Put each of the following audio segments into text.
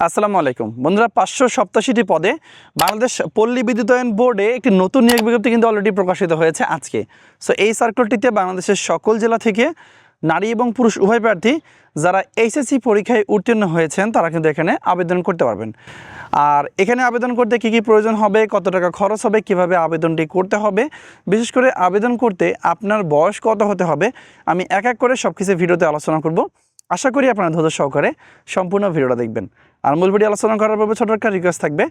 আসসালামু আলাইকুম বন্ধুরা, 587টি পদে বাংলাদেশ পল্লী বিদ্যুতায়ন বোর্ডে একটি নতুন নিয়োগ বিজ্ঞপ্তি কিন্তু অলরেডি প্রকাশিত হয়েছে আজকে। সো এই সার্কুলারটিতে বাংলাদেশের সকল জেলা থেকে নারী এবং পুরুষ উভয় প্রার্থী যারা এইচএসসি পরীক্ষায় উত্তীর্ণ হয়েছেন তারা কিন্তু এখানে আবেদন করতে পারবেন। আর এখানে আবেদন করতে কী কী প্রয়োজন হবে, কত টাকা খরচ হবে, কিভাবে আবেদনটি করতে হবে, বিশেষ করে আবেদন করতে আপনার বয়স কত হতে হবে, আমি এক এক করে সব কিছু ভিডিওতে আলোচনা করব। আশা করি আপনারা ধৈর্য সহকারে সম্পূর্ণ ভিডিওটা দেখবেন। আর মূল ভিডিও আলোচনা করার পূর্বে ছোট একটা রিকোয়েস্ট থাকবে,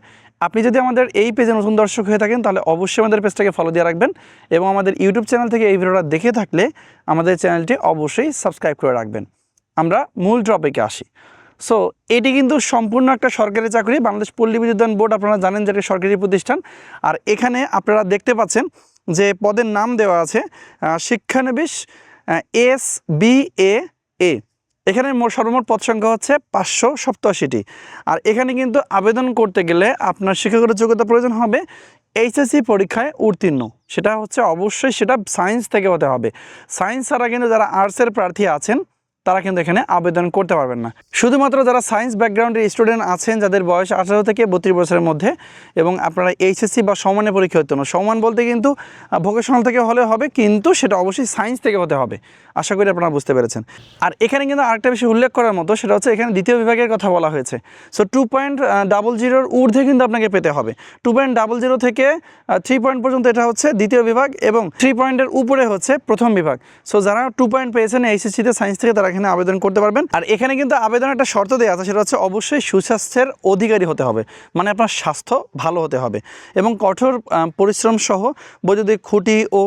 আপনি যদি আমাদের এই পেজে নতুন দর্শক হয়ে থাকেন তাহলে অবশ্যই আমাদের পেজটাকে ফলো দিয়ে রাখবেন এবং আমাদের ইউটিউব চ্যানেল থেকে এই ভিডিওটা দেখে থাকলে আমাদের চ্যানেলটি অবশ্যই সাবস্ক্রাইব করে রাখবেন। আমরা মূল টপিকে আসি। সো এটি কিন্তু সম্পূর্ণ একটা সরকারি চাকরি, বাংলাদেশ পল্লী বিদ্যুতায়ন বোর্ড আপনারা জানেন যে এটা সরকারি প্রতিষ্ঠান। আর এখানে আপনারা দেখতে পাচ্ছেন যে পদের নাম দেওয়া আছে শিক্ষানবিশ SBA। এখানে সর্বমোট পদ সংখ্যা হচ্ছে 587টি। আর এখানে কিন্তু আবেদন করতে গেলে আপনার শিক্ষাগত যোগ্যতা প্রয়োজন হবে এইচএসসি পরীক্ষায় উত্তীর্ণ। সেটা হচ্ছে অবশ্যই সেটা সায়েন্স থেকে হতে হবে। সায়েন্স ছাড়া কিন্তু যারা আর্টসের প্রার্থী আছেন তারা কিন্তু এখানে আবেদন করতে পারবেন না। শুধুমাত্র যারা সায়েন্স ব্যাকগ্রাউন্ডের স্টুডেন্ট আছেন যাদের বয়স 18 থেকে 32 বছরের মধ্যে এবং আপনারা এইচএসসি বা সমানের পরীক্ষা উত্তীর্ণ, সমান বলতে কিন্তু ভোকেশনাল থেকে হলে হবে, কিন্তু সেটা অবশ্যই সায়েন্স থেকে হতে হবে। আশা করি আপনারা বুঝতে পেরেছেন। আর এখানে কিন্তু আরেকটা বিষয় উল্লেখ করার মতো, সেটা হচ্ছে এখানে দ্বিতীয় বিভাগের কথা বলা হয়েছে। সো 2.00 ঊর্ধ্বে কিন্তু আপনাকে পেতে হবে। 2.00 থেকে 3 পয়েন্ট পর্যন্ত এটা হচ্ছে দ্বিতীয় বিভাগ এবং 3 পয়েন্টের উপরে হচ্ছে প্রথম বিভাগ। সো যারা 2 পয়েন্ট পেয়েছেন এইচএসসিতে সায়েন্স থেকে তারা এখানে আবেদন করতে পারবেন। আর এখানে কিন্তু আবেদনের একটা শর্ত দেওয়া আছে, সেটা হচ্ছে অবশ্যই সুস্বাস্থ্যের অধিকারী হতে হবে, মানে আপনার স্বাস্থ্য ভালো হতে হবে এবং কঠোর পরিশ্রম সহ বৈদ্যুতিক খুঁটি ও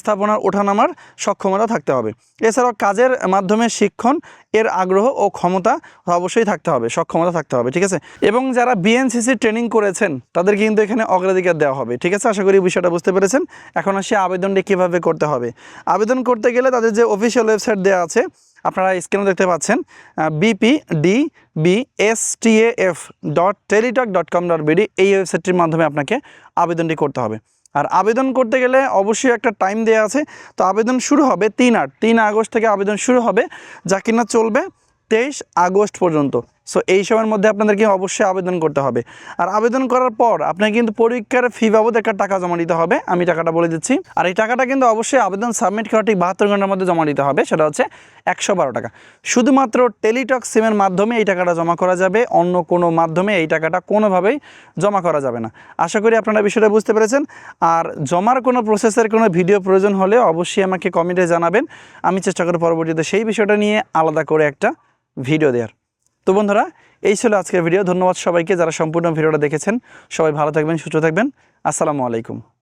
স্থাপনার ওঠানামার সক্ষমতা থাকতে হবে। এছাড়াও কাজের মাধ্যমে শিক্ষণ এর আগ্রহ ও ক্ষমতা অবশ্যই থাকতে হবে, সক্ষমতা থাকতে হবে, ঠিক আছে। এবং যারা বিএনসিসি ট্রেনিং করেছেন তাদের কিন্তু এখানে অগ্রাধিকার দেওয়া হবে, ঠিক আছে। আশা করি বিষয়টা বুঝতে পেরেছেন। এখন আসি আবেদনটি কীভাবে করতে হবে। আবেদন করতে গেলে তাদের যে অফিসিয়াল ওয়েবসাইট দেওয়া আছে আপনারা স্ক্রিনে দেখতে পাচ্ছেন, bpdbstaf.teletalk.com.bd এই ওয়েবসাইটটির মাধ্যমে আপনাকে আবেদনটি করতে হবে। আর আবেদন করতে গেলে অবশ্যই একটা টাইম দেওয়া আছে। তো আবেদন শুরু হবে 3 আগস্ট থেকে আবেদন শুরু হবে, যা কিনা চলবে 23 আগস্ট পর্যন্ত। সো এই সময়ের মধ্যে আপনাদেরকে অবশ্যই আবেদন করতে হবে। আর আবেদন করার পর আপনাকে কিন্তু পরীক্ষার ফি বাবদ একটা টাকা জমা দিতে হবে, আমি টাকাটা বলে দিচ্ছি। আর এই টাকাটা কিন্তু অবশ্যই আবেদন সাবমিট করা ঠিক 72 ঘন্টার মধ্যে জমা দিতে হবে, সেটা হচ্ছে 112 টাকা। শুধুমাত্র টেলিটক সিমের মাধ্যমে এই টাকাটা জমা করা যাবে, অন্য কোনো মাধ্যমে এই টাকাটা কোনোভাবেই জমা করা যাবে না। আশা করি আপনারা বিষয়টা বুঝতে পেরেছেন। আর জমার কোনো প্রসেসের কোনো ভিডিও প্রয়োজন হলে অবশ্যই আমাকে কমেন্টে জানাবেন, আমি চেষ্টা করি পরবর্তীতে সেই বিষয়টা নিয়ে আলাদা করে একটা ভিডিও দেওয়ার। তো বন্ধুরা, এই ছিল আজকের ভিডিও। ধন্যবাদ সবাইকে যারা সম্পূর্ণ ভিডিওটা দেখেছেন। সবাই ভালো থাকবেন, সুস্থ থাকবেন। আসসালামু আলাইকুম।